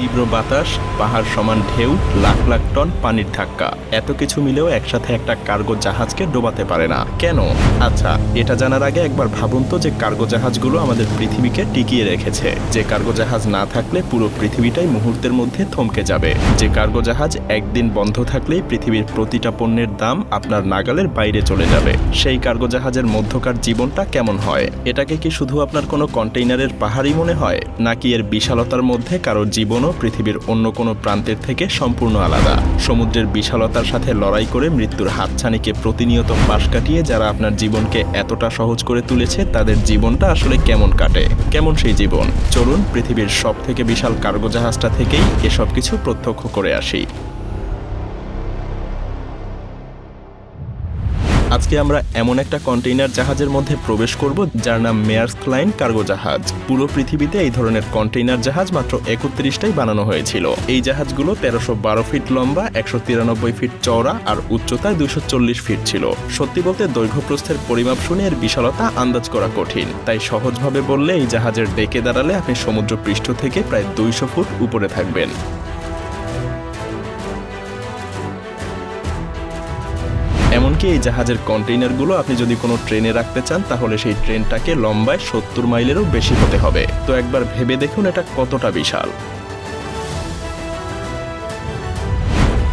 তীব্র বাতাস, পাহাড় সমান ঢেউ, লাখ লাখ টন পানির ধাক্কা, এত কিছু মিলেও একসাথে একটা কার্গো জাহাজকে ডোবাতে পারে না কেন? আচ্ছা, এটা জানার আগে একবার ভাবুন তো যে কার্গো জাহাজগুলো আমাদের পৃথিবীকে টিকিয়ে রেখেছে। যে কার্গো জাহাজ না থাকলে পুরো পৃথিবীটাই মুহূর্তের মধ্যে থমকে যাবে। যে কার্গো জাহাজ একদিন বন্ধ থাকলেই পৃথিবীর প্রতিটা পণ্যের দাম আপনার নাগালের বাইরে চলে যাবে। সেই কার্গো জাহাজের মধ্যকার জীবনটা কেমন হয়? এটাকে কি শুধু আপনার কোনো কন্টেইনারের পাহাড়ই মনে হয়, নাকি এর বিশালতার মধ্যে কারো জীবনও পৃথিবীর অন্য কোনো প্রান্তের থেকে সম্পূর্ণ আলাদা? সমুদ্রের বিশালতার সাথে লড়াই করে মৃত্যুর হাতছানিকে প্রতিনিয়ত পাশ কাটিয়ে যারা আপনার জীবনকে এতটা সহজ করে তুলেছে, তাদের জীবনটা আসলে কেমন কাটে? কেমন সেই জীবন? চলুন পৃথিবীর সবথেকে বিশাল কার্গো জাহাজটা থেকেই এসব কিছু প্রত্যক্ষ করে আসি। আজকে আমরা এমন একটা কন্টেইনার জাহাজের মধ্যে প্রবেশ করব যার নাম মেয়ার্স্ক লাইন কার্গো জাহাজ। পুরো পৃথিবীতে এই ধরনের কন্টেইনার জাহাজ মাত্র 31টাই বানানো হয়েছিল। এই জাহাজগুলো 1312 ফিট লম্বা, 193 ফিট চওড়া আর উচ্চতায় 240 ফিট ছিল। সত্যি বলতে দৈর্ঘ্যপ্রস্থের পরিমাপ শুনে এর বিশালতা আন্দাজ করা কঠিন। তাই সহজভাবে বললে এই জাহাজের ডেকে দাঁড়ালে আপনি সমুদ্র পৃষ্ঠ থেকে প্রায় 200 ফুট উপরে থাকবেন। এমনকি এই জাহাজের কন্টেইনারগুলো আপনি যদি কোনো ট্রেনে রাখতে চান, তাহলে সেই ট্রেনটাকে লম্বায় 70 মাইলেরও বেশি হতে হবে। তো একবার ভেবে দেখুন এটা কতটা বিশাল।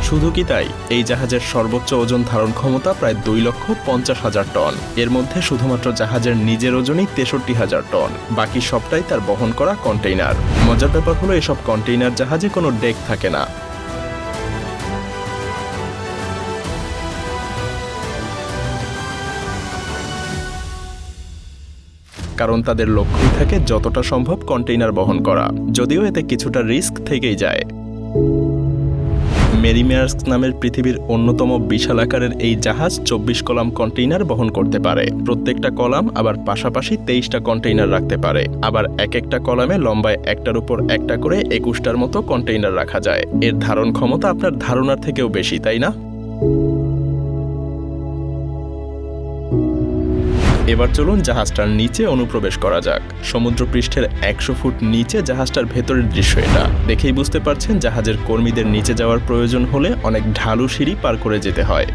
শুধু কি তাই, এই জাহাজের সর্বোচ্চ ওজন ধারণ ক্ষমতা প্রায় 2,50,000 টন। এর মধ্যে শুধুমাত্র জাহাজের নিজের ওজনই 63,000 টন, বাকি সবটাই তার বহন করা কন্টেইনার। মজার ব্যাপার হলো এসব কন্টেইনার জাহাজে কোনো ডেক থাকে না। কারণ তাদের লক্ষ্যই থাকে যতটা সম্ভব কন্টেইনার বহন করা, যদিও এতে কিছুটা রিস্ক থেকেই যায়। মেরি মেয়ার্স্ক নামের পৃথিবীর অন্যতম বিশাল আকারের এই জাহাজ 24 কলাম কন্টেইনার বহন করতে পারে। প্রত্যেকটা কলাম আবার পাশাপাশি 23টা কন্টেইনার রাখতে পারে। আবার এক একটা কলামে লম্বায় একটার উপর একটা করে 21টার মতো কন্টেইনার রাখা যায়। এর ধারণ ক্ষমতা আপনার ধারণার থেকেও বেশি, তাই না? এবার চলুন জাহাজটার নিচে অনুপ্রবেশ করা যাক। সমুদ্রপৃষ্ঠের 100 ফুট নিচে জাহাজটার ভেতরের দৃশ্য এটা। দেখেই বুঝতে পারছেন জাহাজের কর্মীদের নিচে যাওয়ার প্রয়োজন হলে অনেক ঢালু সিঁড়ি পার করে যেতে হয়।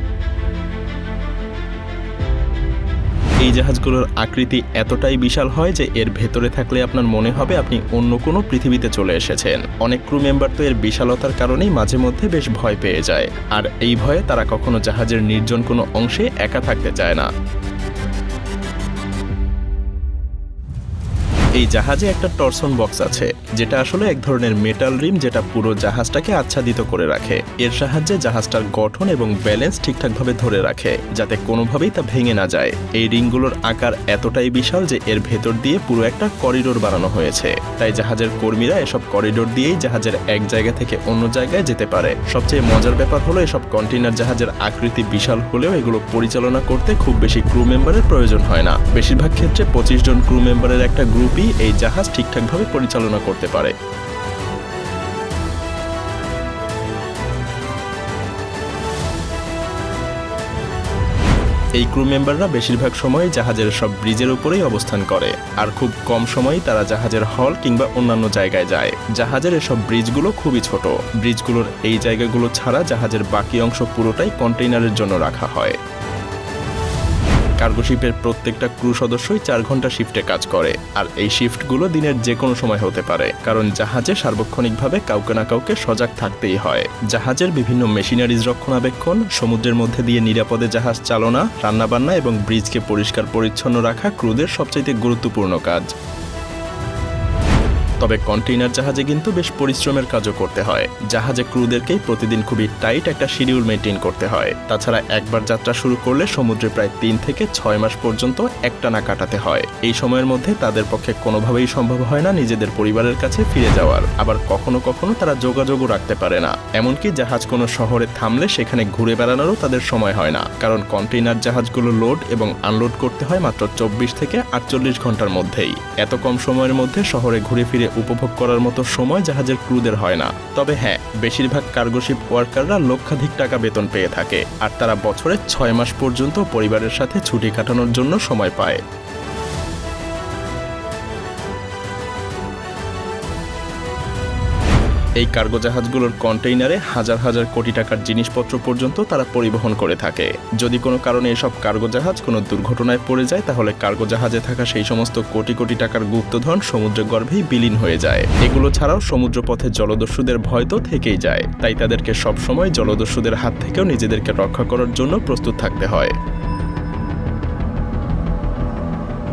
এই জাহাজগুলোর আকৃতি এতটাই বিশাল হয় যে এর ভেতরে থাকলে আপনার মনে হবে আপনি অন্য কোনো পৃথিবীতে চলে এসেছেন। অনেক ক্রু মেম্বার তো এর বিশালতার কারণেই মাঝে মধ্যে বেশ ভয় পেয়ে যায়, আর এই ভয়ে তারা কখনো জাহাজের নির্জন কোনো অংশে একা থাকতে চায় না। এই জাহাজে একটা টরসন বক্স আছে, যেটা আসলে এক ধরনের মেটাল রিম, যেটা পুরো জাহাজটাকে আচ্ছাদিত করে রাখে। এর সাহায্যে জাহাজটার গঠন এবং ব্যালেন্স ঠিকঠাকভাবে ধরে রাখে, যাতে কোনোভাবেই তা ভেঙে না যায়। এই রিংগুলোর আকার এতটাই বিশাল যে এর ভেতর দিয়ে পুরো একটা করিডোর বানানো হয়েছে। তাই জাহাজের কর্মীরা এসব করিডোর দিয়েই জাহাজের এক জায়গা থেকে অন্য জায়গায় যেতে পারে। সবচেয়ে মজার ব্যাপার হলো এসব কন্টেইনার জাহাজের আকৃতি বিশাল হলেও এগুলো পরিচালনা করতে খুব বেশি ক্রু মেম্বারের প্রয়োজন হয় না। বেশিরভাগ ক্ষেত্রে 25 জন ক্রু মেম্বারের একটা গ্রুপই এই জাহাজ ঠিকঠাকভাবে পরিচালনা করতে পারে। এই ক্রু মেম্বাররা বেশিরভাগ সময় জাহাজের সব ব্রিজের উপরেই অবস্থান করে, আর খুব কম সময়ই তারা জাহাজের হল কিংবা অন্যান্য জায়গায় যায়। জাহাজের এসব ব্রিজগুলো খুবই ছোট। ব্রিজগুলোর এই জায়গাগুলো ছাড়া জাহাজের বাকি অংশ পুরোটাই কন্টেইনারের জন্য রাখা হয়। কার্গো শিপের প্রত্যেকটা ক্রু সদস্যই 4 ঘন্টা শিফটে কাজ করে, আর এই শিফটগুলো দিনের যে কোনো সময় হতে পারে, কারণ জাহাজে সার্বক্ষণিকভাবে কাউকে না কাউকে সজাগ থাকতেই হয়। জাহাজের বিভিন্ন মেশিনারিজ রক্ষণাবেক্ষণ, সমুদ্রের মধ্যে দিয়ে নিরাপদে জাহাজ চালনা, রান্নাবান্না এবং ব্রিজকে পরিষ্কার পরিচ্ছন্ন রাখা ক্রুদের সবচাইতে গুরুত্বপূর্ণ কাজ। তবে কন্টেইনার জাহাজে কিন্তু বেশ পরিশ্রমের কাজও করতে হয়। জাহাজে ক্রুদেরকেই প্রতিদিন খুবই টাইট একটা শিডিউল মেনটেন করতে হয়। তাছাড়া একবার যাত্রা শুরু করলে সমুদ্রে প্রায় 3 থেকে 6 মাস পর্যন্ত একটানা কাটাতে হয়। এই সময়ের মধ্যে তাদের পক্ষে কোনোভাবেই সম্ভব হয় না নিজেদের পরিবারের কাছে ফিরে যাওয়ার। আবার কখনো কখনো তারা যোগাযোগও রাখতে পারে না। এমনকি জাহাজ কোনো শহরে থামলে সেখানে ঘুরে বেড়ানোরও তাদের সময় হয় না, কারণ কন্টেইনার জাহাজগুলো লোড এবং আনলোড করতে হয় মাত্র 24 থেকে 48 ঘন্টার মধ্যেই। এত কম সময়ের মধ্যে শহরে ঘুরে ফিরে উপভোগ করার মতো সময় জাহাজের ক্রুদের হয় না। তবে হ্যাঁ, বেশিরভাগ কার্গোশিপ ওয়ার্কাররা লক্ষাধিক টাকা বেতন পেয়ে থাকে, আর তারা বছরে 6 মাস পর্যন্ত পরিবারের সাথে ছুটি কাটানোর জন্য সময় পায়। এই কার্গো জাহাজগুলোর কন্টেইনারে হাজার হাজার কোটি টাকার জিনিসপত্র পর্যন্ত তারা পরিবহন করে থাকে। যদি কোনো কারণে এসব কার্গো জাহাজ কোনো দুর্ঘটনায় পড়ে যায়, তাহলে কার্গো জাহাজে থাকা সেই সমস্ত কোটি কোটি টাকার গুপ্তধন সমুদ্রের গর্ভেই বিলীন হয়ে যায়। এগুলো ছাড়াও সমুদ্রপথে জলদস্যুদের ভয় তো থেকেই যায়, তাই তাদেরকে সবসময় জলদস্যুদের হাত থেকেও নিজেদেরকে রক্ষা করার জন্য প্রস্তুত থাকতে হয়।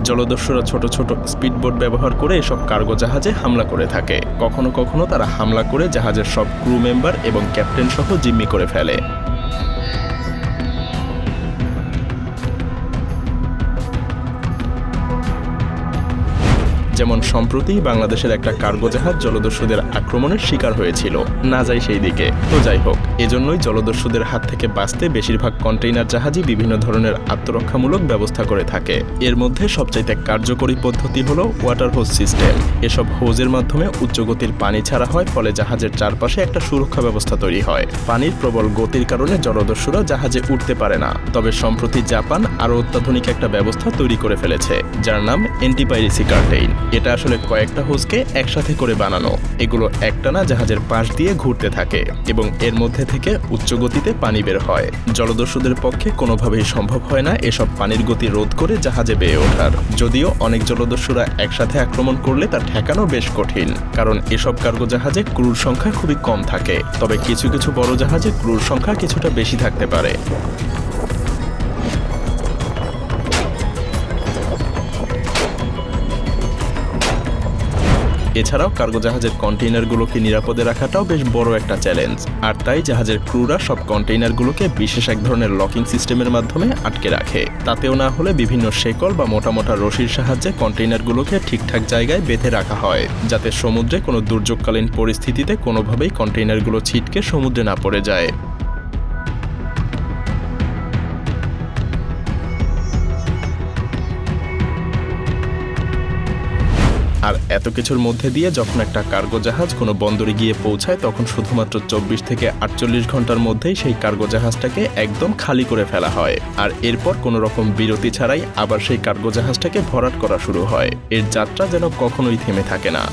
জলদস্যুরা ছোট ছোট স্পিডবোট ব্যবহার করে এসব কার্গো জাহাজে হামলা করে থাকে। কখনো কখনো তারা হামলা করে জাহাজের সব ক্রু মেম্বার এবং ক্যাপ্টেন সহ জিম্মি করে ফেলে। যেমন সম্প্রতি বাংলাদেশের একটা কার্গো জাহাজ জলদস্যুদের আক্রমণের শিকার হয়েছিল। না যাই সেই দিকে, তো যাই হোক, এজন্যই জলদস্যুদের হাত থেকে বাঁচতে বেশিরভাগ কন্টেইনার জাহাজই বিভিন্ন ধরনের আত্মরক্ষামূলক ব্যবস্থা করে থাকে। এর মধ্যে সবচাইতে কার্যকরী পদ্ধতি হলো ওয়াটার হোজ সিস্টেম। এসব হোজের মাধ্যমে উচ্চগতির পানি ছাড়া হয়, ফলে জাহাজের চারপাশে একটা সুরক্ষা ব্যবস্থা তৈরি হয়। পানির প্রবল গতির কারণে জলদস্যুরা জাহাজে উঠতে পারে না। তবে সম্প্রতি জাপান আরও অত্যাধুনিক একটা ব্যবস্থা তৈরি করে ফেলেছে, যার নাম অ্যান্টি-পাইরেসি কার্টেইন। এটা আসলে কয়েকটা হোজকে একসাথে করে বানানো। এগুলো একটানা জাহাজের পাশ দিয়ে ঘুরতে থাকে এবং এর মধ্যে থেকে উচ্চ গতিতে পানি বের হয়। জলদস্যুদের পক্ষে কোনোভাবেই সম্ভব হয় না এসব পানির গতি রোধ করে জাহাজে বেয়ে ওঠার। যদিও অনেক জলদস্যুরা একসাথে আক্রমণ করলে তা ঠেকানো বেশ কঠিন, কারণ এসব কার্গো জাহাজে ক্রুর সংখ্যা খুবই কম থাকে। তবে কিছু কিছু বড় জাহাজে ক্রুর সংখ্যা কিছুটা বেশি থাকতে পারে। এছাড়াও কার্গো জাহাজের কন্টেইনারগুলোকে নিরাপদে রাখাটাও বেশ বড় একটা চ্যালেঞ্জ। আর তাই জাহাজের ক্রুরা সব কন্টেইনারগুলোকে বিশেষ এক ধরনের লকিং সিস্টেমের মাধ্যমে আটকে রাখে। তাতেও না হলে বিভিন্ন শেকল বা মোটা মোটা রশির সাহায্যে কন্টেইনারগুলোকে ঠিকঠাক জায়গায় বেঁধে রাখা হয়, যাতে সমুদ্রে কোনো দুর্যোগকালীন পরিস্থিতিতে কোনোভাবেই কন্টেইনারগুলো ছিটকে সমুদ্রে না পড়ে যায়। আর এত কিছুর মধ্যে দিয়ে যখন একটা কার্গো জাহাজ কোনো বন্দরে গিয়ে পৌঁছায়, তখন শুধুমাত্র 24 থেকে 48 ঘন্টার মধ্যেই সেই কার্গো জাহাজটাকে একদম খালি করে ফেলা হয়। আর এরপর কোনো রকম বিরতি ছাড়াই আবার সেই কার্গো জাহাজটাকে ভরাট করা শুরু হয়। এর যাত্রা যেন কখনোই থেমে থাকে না।